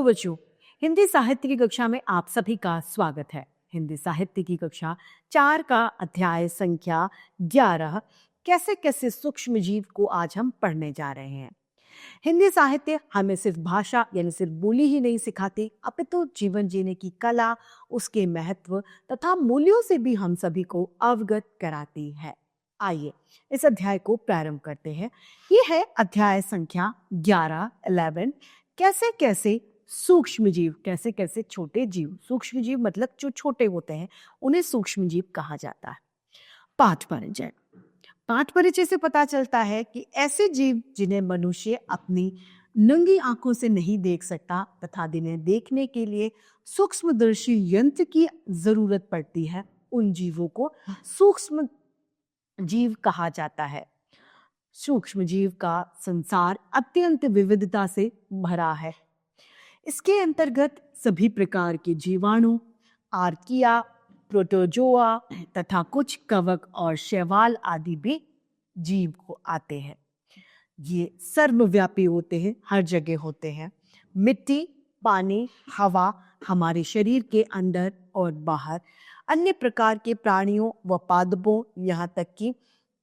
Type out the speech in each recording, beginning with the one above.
बच्चों, हिंदी साहित्य की कक्षा में आप सभी का स्वागत है। हिंदी साहित्य की कक्षा 4 का अध्याय संख्या 11 कैसे कैसे सूक्ष्म जीव को आज हम पढ़ने जा रहे हैं। हिंदी साहित्य हमें सिर्फ भाषा यानी सिर्फ बोली ही नहीं सिखाती, अपितु जीवन जीने की कला, उसके महत्व तथा मूल्यों से भी हम सभी को अवगत कराती है। आइए इस अध्याय को प्रारंभ करते हैं। ये है अध्याय संख्या 11 कैसे कैसे सूक्ष्म जीव, कैसे कैसे छोटे जीव। सूक्ष्म जीव मतलब जो छोटे होते हैं उन्हें सूक्ष्म जीव कहा जाता है। पाठ परिचय। पाठ परिचय से पता चलता है कि ऐसे जीव जिन्हें मनुष्य अपनी नंगी आंखों से नहीं देख सकता तथा जिन्हें देखने के लिए सूक्ष्मदर्शी यंत्र की जरूरत पड़ती है, उन जीवों को सूक्ष्म जीव कहा जाता है। सूक्ष्म जीव का संसार अत्यंत विविधता से भरा है। इसके अंतर्गत सभी प्रकार के जीवाणु, आर्किया, प्रोटोजोआ तथा कुछ कवक और शैवाल आदि भी जीव को आते हैं। ये सर्वव्यापी होते हैं, हर जगह होते हैं। मिट्टी, पानी, हवा, हमारे शरीर के अंदर और बाहर, अन्य प्रकार के प्राणियों व पादपों, यहाँ तक कि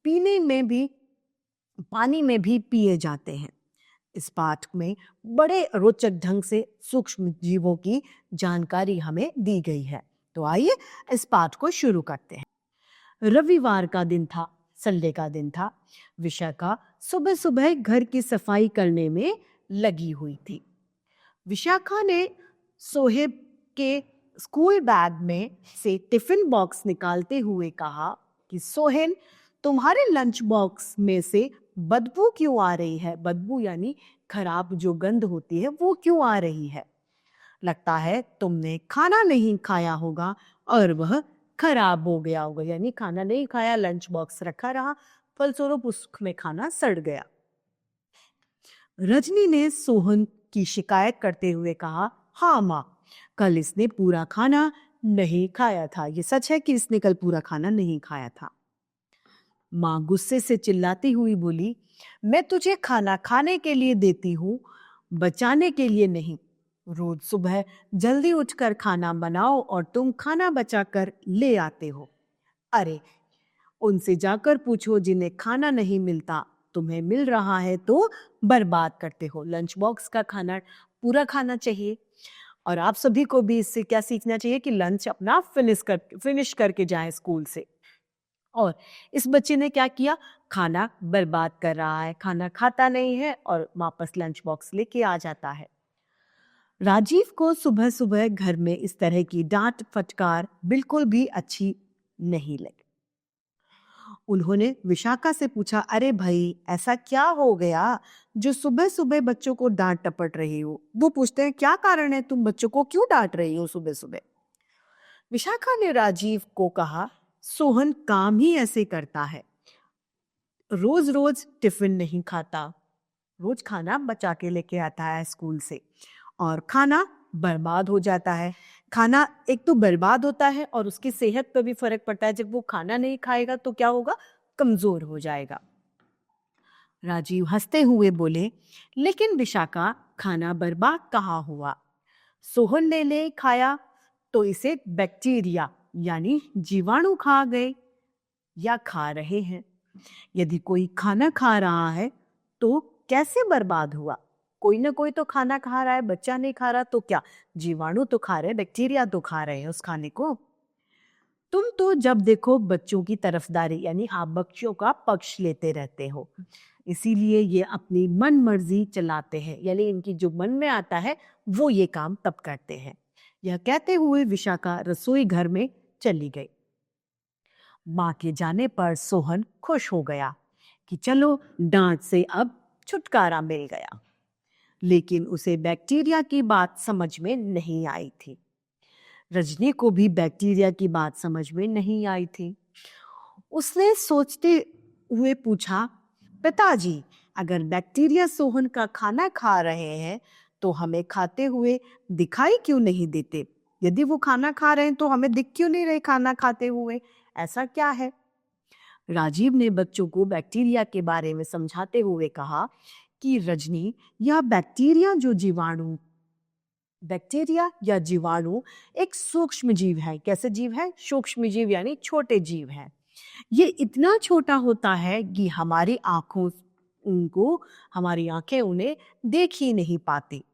पीने में भी, पानी में भी पिए जाते हैं। इस पाठ में बड़े रोचक ढंग से सूक्ष्म जीवों की जानकारी हमें दी गई है। तो आइए इस पाठ को शुरू करते हैं। रविवार का दिन था, संडे का दिन था। विशाखा सुबह सुबह घर की सफाई करने में लगी हुई थी। विशाखा ने सोहेब के स्कूल बैग में से टिफिन बॉक्स निकालते हुए कहा कि सोहेन, तुम्हारे लंच बॉक्स में से बदबू क्यों आ रही है? बदबू यानी खराब जो गंध होती है वो क्यों आ रही है? लगता है तुमने खाना नहीं खाया होगा और वह खराब हो गया होगा। यानी खाना नहीं खाया, लंच बॉक्स रखा रहा, फलस्वरूप उसमें खाना सड़ गया। रजनी ने सोहन की शिकायत करते हुए कहा, हाँ माँ, कल इसने पूरा खाना नहीं खाया था। ये सच है कि इसने कल पूरा खाना नहीं खाया था। माँ गुस्से से चिल्लाती हुई बोली, मैं तुझे खाना खाने के लिए देती हूँ, बचाने के लिए नहीं। रोज सुबह जल्दी उठकर खाना बनाओ और तुम खाना बचाकर ले आते हो। अरे, उनसे जाकर पूछो जिन्हें खाना नहीं मिलता, तुम्हें मिल रहा है तो बर्बाद करते हो। लंच बॉक्स का खाना पूरा खाना चाहिए। और आप सभी को भी इससे क्या सीखना चाहिए कि लंच अपना फिनिश करके जाएं स्कूल से। और इस बच्चे ने क्या किया? खाना बर्बाद कर रहा है, खाना खाता नहीं है और वापस लंच बॉक्स लेके आ जाता है। राजीव को सुबह सुबह घर में इस तरह की डांट फटकार बिल्कुल भी अच्छी नहीं लगी। उन्होंने विशाखा से पूछा, अरे भाई, ऐसा क्या हो गया जो सुबह सुबह बच्चों को डांट टपट रही हो? वो पूछते हैं, क्या कारण है, तुम बच्चों को क्यों डांट रही हो सुबह सुबह? विशाखा ने राजीव को कहा, सोहन काम ही ऐसे करता है, रोज रोज टिफिन नहीं खाता, रोज खाना बचा के लेके आता है स्कूल से और खाना बर्बाद हो जाता है। खाना एक तो बर्बाद होता है और उसकी सेहत पर भी फर्क पड़ता है। जब वो खाना नहीं खाएगा तो क्या होगा? कमजोर हो जाएगा। राजीव हंसते हुए बोले, लेकिन विशाखा, खाना बर्बाद कहाँ हुआ? सोहन ने ले खाया तो इसे बैक्टीरिया यानी जीवाणु खा गए या खा रहे हैं। यदि कोई खाना खा रहा है तो कैसे बर्बाद हुआ? कोई ना कोई तो खाना खा रहा है, बच्चा नहीं खा रहा तो क्या? जीवाणु तो खा रहे, बैक्टीरिया तो खा रहे हैं उस खाने को। तुम तो जब देखो बच्चों की तरफदारी यानी आप बच्चों का पक्ष लेते रहते हो, इसीलिए ये अपनी मन मर्जी चलाते हैं, यानी इनकी जो मन में आता है वो ये काम तब करते हैं। यह कहते हुए विशाखा रसोई घर में चली गई। माँ के जाने पर सोहन खुश हो गया कि चलो डांट से अब छुटकारा मिल गया, लेकिन उसे बैक्टीरिया की बात समझ में नहीं आई थी। रजनी को भी बैक्टीरिया की बात समझ में नहीं आई थी। उसने सोचते हुए पूछा, पिताजी, अगर बैक्टीरिया सोहन का खाना खा रहे हैं तो हमें खाते हुए दिखाई क्यों नहीं देते? यदि वो खाना खा रहे हैं तो हमें दिख क्यों नहीं रहे खाना खाते हुए? ऐसा क्या है? राजीव ने बच्चों को बैक्टीरिया के बारे में समझाते हुए कहा कि रजनी, यह बैक्टीरिया जो जीवाणु बैक्टीरिया या जीवाणु एक सूक्ष्म जीव है। कैसे जीव है? सूक्ष्म जीव यानी छोटे जीव है। ये इतना छोटा होता है कि हमारी आंखें उन्हें देख ही नहीं पाती।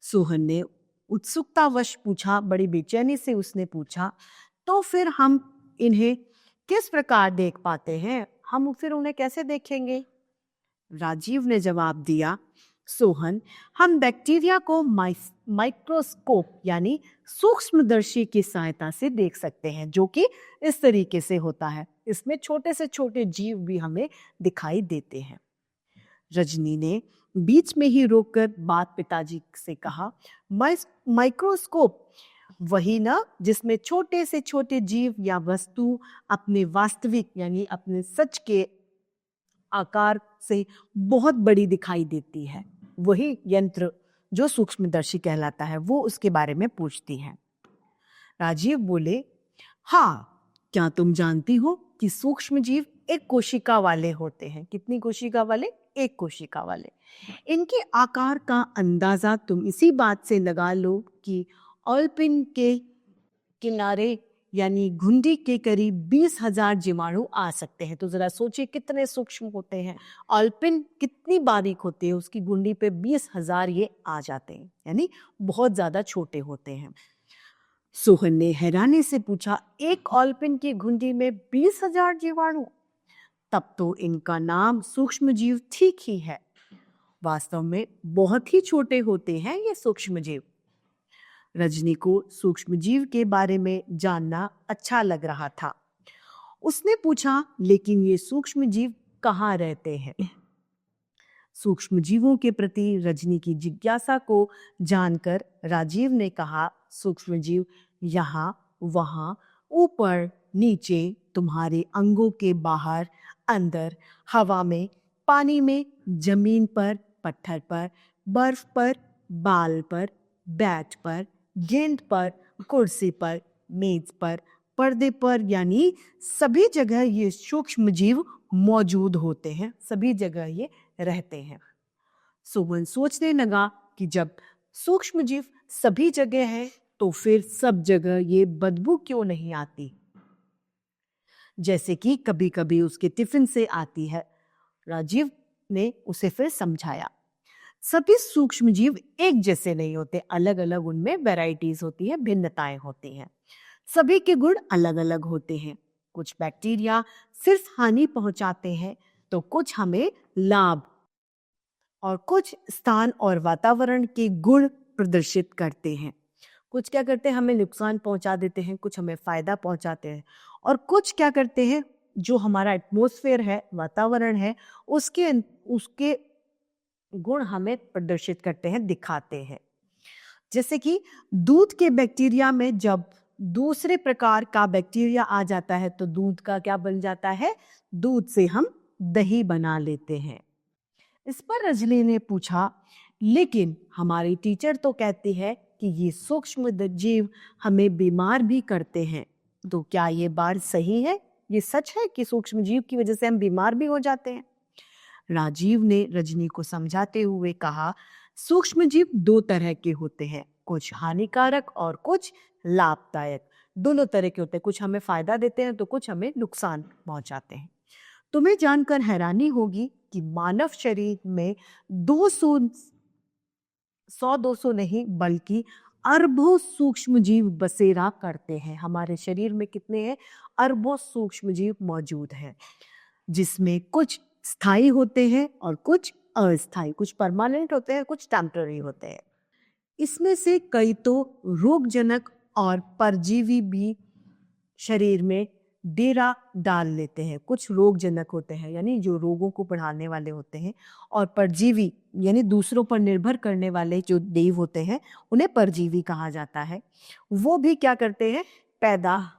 सोहन ने उत्सुकतावश पूछा, बड़ी बेचैनी से उसने पूछा, तो फिर हम इन्हें किस प्रकार देख पाते हैं? हम फिर उन्हें कैसे देखेंगे? राजीव ने जवाब दिया, सोहन, हम बैक्टीरिया को माइक्रोस्कोप यानी सूक्ष्मदर्शी की सहायता से देख सकते हैं, जो कि इस तरीके से होता है। इसमें छोटे से छोटे जीव भी हमें दिखाई देते हैं। रजनी ने बीच में ही रोककर बात पिताजी से कहा, माइक्रोस्कोप वही ना जिसमें छोटे से छोटे जीव या वस्तु अपने वास्तविक यानी अपने सच के आकार से बहुत बड़ी दिखाई देती है। वही यंत्र जो सूक्ष्मदर्शी कहलाता है, वो उसके बारे में पूछती है। राजीव बोले, हाँ, क्या तुम जानती हो कि सूक्ष्म जीव एक कोशिका वाले होते हैं? कितनी कोशिका वाले? एक कोशिका वाले। इनके आकार का अंदाजा तुम इसी बात से लगा लो कि ऑलपिन के किनारे यानी घुंडी के करीब 20,000 जीवाणु आ सकते हैं। तो जरा सोचिए कितने सूक्ष्म होते हैं। ऑलपिन कितनी बारीक होती है, उसकी घुंडी पे 20,000 ये आ जाते हैं, यानी बहुत ज्यादा छोटे होते हैं। सोहन ने हैरानी से पूछा, एक ऑलपिन की घुंडी में 20,000 जीवाणु? तब तो इनका नाम सूक्ष्म जीव ठीक ही है। वास्तव में बहुत ही छोटे होते हैं ये सूक्ष्म जीव। रजनी को सूक्ष्मजीव के बारे में जानना अच्छा लग रहा था। उसने पूछा, लेकिन ये सूक्ष्मजीव कहाँ रहते हैं? सूक्ष्मजीवों के प्रति रजनी की जिज्ञासा को जानकर राजीव ने कहा, सूक्ष्मजीव यहाँ, वहाँ, ऊपर, नीचे, तुम्हारे अंगों के बाहर, अंदर, हवा में, पानी में, जमीन पर, पत्थर पर, बर्फ पर, बाल पर, बैट पर, गेंद पर, कुर्सी पर, मेज पर, पर्दे पर, यानी सभी जगह ये सूक्ष्म जीव मौजूद होते हैं, सभी जगह ये रहते हैं। सोहन सोचने लगा कि जब सूक्ष्म जीव सभी जगह है तो फिर सब जगह ये बदबू क्यों नहीं आती, जैसे कि कभी कभी उसके टिफिन से आती है। राजीव ने उसे फिर समझाया, सभी सूक्ष्म जीव एक जैसे नहीं होते, अलग अलग उनमें वैरायटीज होती है, भिन्नताएं होती हैं। सभी के गुण अलग अलग होते हैं। कुछ बैक्टीरिया सिर्फ हानि पहुंचाते हैं तो कुछ हमें लाभ, और कुछ स्थान और वातावरण के गुण प्रदर्शित करते हैं। कुछ क्या करते हैं, हमें नुकसान पहुंचा देते हैं, कुछ हमें फायदा पहुंचाते हैं, और कुछ क्या करते हैं, जो हमारा एटमॉस्फेयर है, वातावरण है, उसके गुण हमें प्रदर्शित करते हैं, दिखाते हैं। जैसे कि दूध के बैक्टीरिया में जब दूसरे प्रकार का बैक्टीरिया आ जाता है तो दूध का क्या बन जाता है, दूध से हम दही बना लेते हैं। इस पर रजनी ने पूछा, लेकिन हमारी टीचर तो कहती है कि ये सूक्ष्म जीव हमें बीमार भी करते हैं, तो क्या ये बात सही है? ये सच है कि सूक्ष्म जीव की वजह से हम बीमार भी हो जाते हैं? राजीव ने रजनी को समझाते हुए कहा, सूक्ष्म जीव दो तरह के होते हैं, कुछ हानिकारक और कुछ लाभदायक। दोनों तरह के होते हैं, कुछ हमें फायदा देते हैं तो कुछ हमें नुकसान पहुंचाते हैं। तुम्हें जानकर हैरानी होगी कि मानव शरीर में 200 नहीं बल्कि अरबों सूक्ष्म जीव बसेरा करते हैं। हमारे शरीर में कितने हैं? अरबों सूक्ष्म जीव मौजूद हैं, जिसमें कुछ स्थायी होते हैं और कुछ अस्थायी, कुछ परमानेंट होते हैं, कुछ टेम्पररी होते हैं। इसमें से कई तो रोगजनक और परजीवी भी शरीर में डेरा डाल लेते हैं। कुछ रोगजनक होते हैं यानी जो रोगों को बढ़ाने वाले होते हैं, और परजीवी यानी दूसरों पर निर्भर करने वाले जो देव होते हैं, उन्हें परजीवी कहा जाता है। वो भी क्या करते हैं,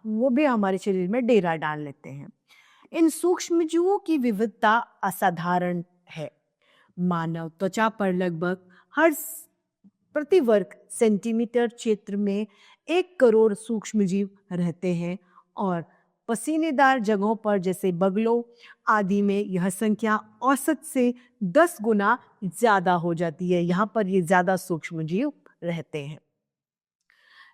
वो भी हमारे शरीर में डेरा डाल लेते हैं। इन सूक्ष्मजीवों की विविधता असाधारण है। मानव त्वचा पर लगभग हर प्रति वर्ग सेंटीमीटर क्षेत्र में 1 करोड़ सूक्ष्मजीव रहते हैं, और पसीनेदार जगहों पर जैसे बगलों आदि में यह संख्या औसत से 10 गुना ज्यादा हो जाती है। यहाँ पर ये ज्यादा सूक्ष्मजीव रहते हैं।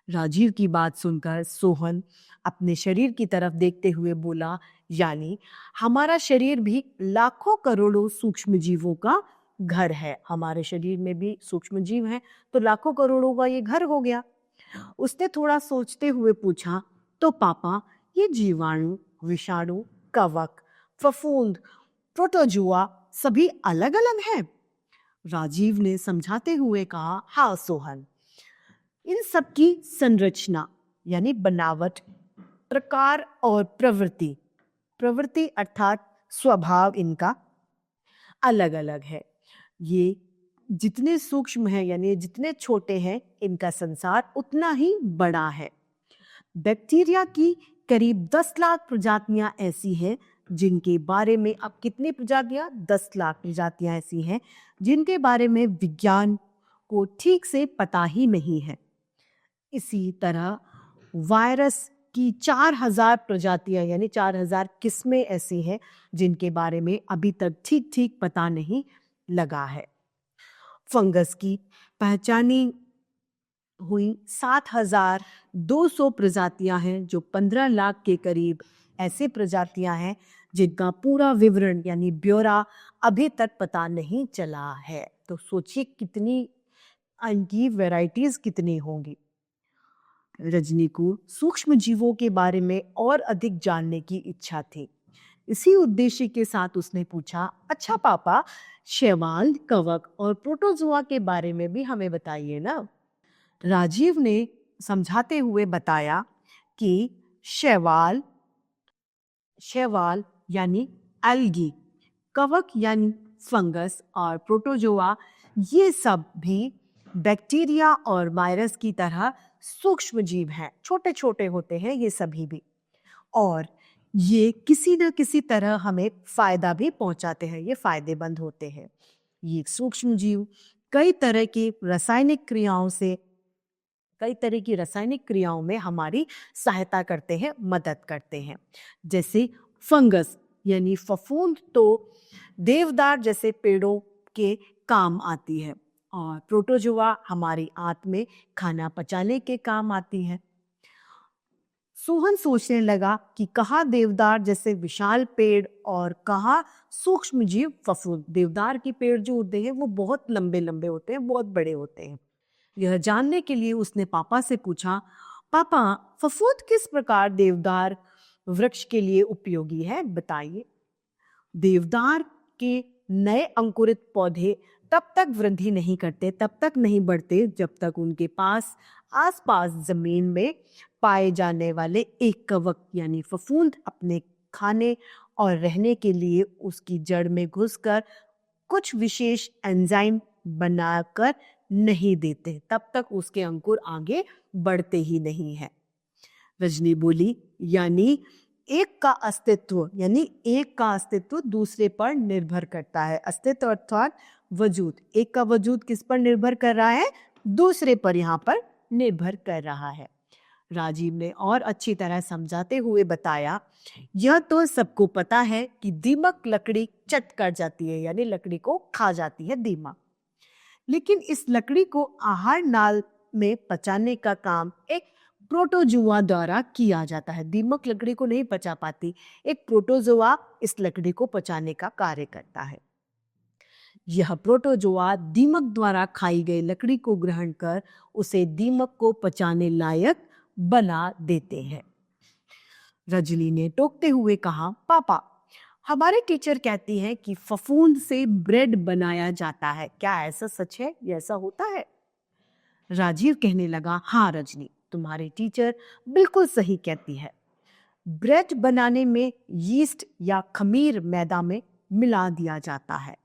राजीव की बात सुनकर सोहन अपने शरीर की तरफ देखते हुए बोला, यानी हमारा शरीर भी लाखों करोड़ों सूक्ष्म जीवों का घर है। हमारे शरीर में भी सूक्ष्म जीव हैं, तो लाखों करोड़ों का ये घर हो गया। उसने थोड़ा सोचते हुए पूछा, तो पापा, ये जीवाणु, विषाणु, कवक, फफूंद, प्रोटोजुआ सभी अलग अलग हैं? राजीव ने समझाते हुए कहा, हाँ सोहन, इन सब की संरचना यानी बनावट, प्रकार और प्रवृत्ति, प्रवृत्ति अर्थात स्वभाव इनका अलग अलग है। ये जितने सूक्ष्म हैं यानी जितने छोटे हैं, इनका संसार उतना ही बड़ा है। बैक्टीरिया की करीब 10 लाख प्रजातियां ऐसी हैं जिनके बारे में, अब कितनी प्रजातियां, 10 लाख प्रजातियां ऐसी हैं जिनके बारे में विज्ञान को ठीक से पता ही नहीं है। इसी तरह वायरस की 4000 प्रजातियां यानी 4000 किस्में ऐसी हैं जिनके बारे में अभी तक ठीक ठीक पता नहीं लगा है। फंगस की पहचानी हुई 7200 प्रजातियां हैं, जो 15 लाख के करीब ऐसे प्रजातियां हैं जिनका पूरा विवरण यानी ब्यौरा अभी तक पता नहीं चला है। तो सोचिए कितनी इनकी वैरायटीज कितनी होंगी। रजनी को सूक्ष्म जीवों के बारे में और अधिक जानने की इच्छा थी। इसी उद्देश्य के साथ उसने पूछा, अच्छा पापा, शैवाल, कवक और प्रोटोजुआ के बारे में भी हमें बताइए ना। राजीव ने समझाते हुए बताया कि शैवाल शैवाल यानी एल्गी, कवक यानी फंगस और प्रोटोजोआ ये सब भी बैक्टीरिया और वायरस की तरह सूक्ष्म जीव हैं, छोटे छोटे होते हैं ये सभी भी, और ये किसी न किसी तरह हमें फायदा भी पहुंचाते हैं, ये फायदेमंद होते हैं। ये सूक्ष्म जीव कई तरह की रासायनिक क्रियाओं में हमारी सहायता करते हैं, मदद करते हैं। जैसे फंगस यानी फफूंद तो देवदार जैसे पेड़ों के काम आती है, और प्रोटोजुआ हमारी आंत में खाना पचाने के काम आती है। सोहन सोचने लगा कि कहाँ देवदार जैसे विशाल पेड़ और कहाँ सूक्ष्म जीव फफूंद। देवदार के पेड़ जो होते हैं वो बहुत लंबे लंबे होते हैं, बहुत बड़े होते हैं। यह जानने के लिए उसने पापा से पूछा, पापा, फफूंद किस प्रकार देवदार वृक्ष के लिए उपयोगी है, बताइए। देवदार के नए अंकुरित पौधे तब तक वृद्धि नहीं करते, तब तक नहीं बढ़ते जब तक उनके पास आसपास जमीन में पाए जाने वाले एक कवक यानी फफूंद अपने खाने और रहने के लिए उसकी जड़ में घुसकर कुछ विशेष एंजाइम बनाकर नहीं देते, तब तक उसके अंकुर आगे बढ़ते ही नहीं है। रजनी बोली, यानी एक का अस्तित्व दूसरे पर निर्भर करता है। अस्तित्व अर्थात वजूद, एक का वजूद किस पर निर्भर कर रहा है, दूसरे पर यहाँ पर निर्भर कर रहा है। राजीव ने और अच्छी तरह समझाते हुए बताया, यह तो सबको पता है कि दीमक लकड़ी चट कर जाती है, यानी लकड़ी को खा जाती है दीमक, लेकिन इस लकड़ी को आहार नाल में पचाने का काम एक प्रोटोजुआ द्वारा किया जाता है। दीमक लकड़ी को नहीं पचा पाती, एक प्रोटोजुआ इस लकड़ी को पचाने का कार्य करता है। यह प्रोटोजुआ दीमक द्वारा खाई गई लकड़ी को ग्रहण कर उसे दीमक को पचाने लायक बना देते हैं। रजनी ने टोकते हुए कहा, पापा, हमारे टीचर कहती हैं कि फफूंद से ब्रेड बनाया जाता है, क्या ऐसा सच है, ये ऐसा होता है? राजीव कहने लगा, हाँ रजनी, तुम्हारे टीचर बिल्कुल सही कहती है। ब्रेड बनाने में यीस्ट या खमीर मैदा में मिला दिया जाता है,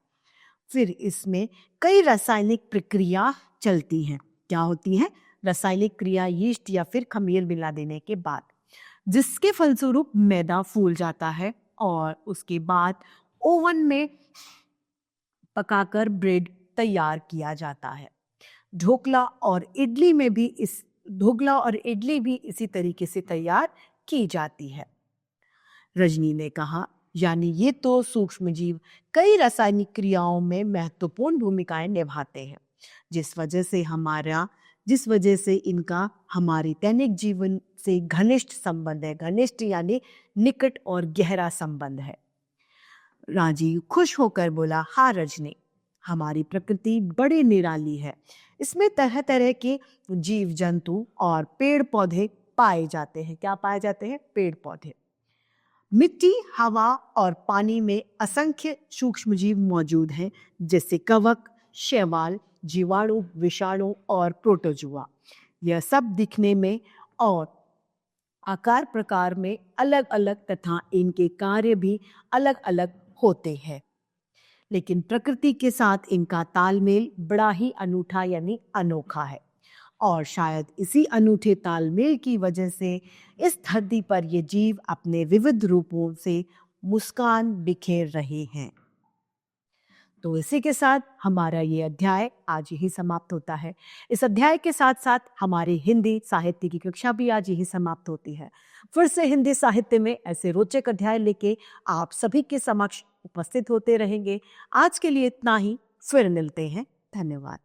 फिर इसमें कई रासायनिक प्रक्रिया चलती हैं। क्या होती है? रासायनिक क्रिया यीस्ट या फिर खमीर मिला देने के बाद, जिसके फलस्वरूप मैदा फूल जाता है और उसके बाद ओवन में पकाकर ब्रेड तैयार किया जाता है। ढोकला और इडली भी इसी तरीके से तैयार की जाती है। रजनी ने कहा, यानी ये तो सूक्ष्म जीव कई रासायनिक क्रियाओं में महत्वपूर्ण भूमिकाएं निभाते हैं, जिस वजह से हमारा जिस वजह से इनका हमारे दैनिक जीवन से घनिष्ठ संबंध है। घनिष्ठ यानी निकट और गहरा संबंध है। राजीव खुश होकर बोला, हाँ रजनी, हमारी प्रकृति बड़ी निराली है। इसमें तरह तरह के जीव जंतु और पेड़ पौधे पाए जाते हैं। क्या पाए जाते हैं? पेड़ पौधे। मिट्टी, हवा और पानी में असंख्य सूक्ष्म जीव मौजूद हैं, जैसे कवक, शैवाल, जीवाणु, विषाणु और प्रोटोजुआ। यह सब दिखने में और आकार प्रकार में अलग अलग तथा इनके कार्य भी अलग अलग होते हैं, लेकिन प्रकृति के साथ इनका तालमेल बड़ा ही अनूठा यानी अनोखा है। और शायद इसी अनूठे तालमेल की वजह से इस धरती पर ये जीव अपने विविध रूपों से मुस्कान बिखेर रहे हैं। तो इसी के साथ हमारा ये अध्याय आज यही समाप्त होता है। इस अध्याय के साथ साथ हमारी हिंदी साहित्य की कक्षा भी आज यही समाप्त होती है। फिर से हिंदी साहित्य में ऐसे रोचक अध्याय लेके आप सभी के समक्ष उपस्थित होते रहेंगे। आज के लिए इतना ही, फिर मिलते हैं। धन्यवाद।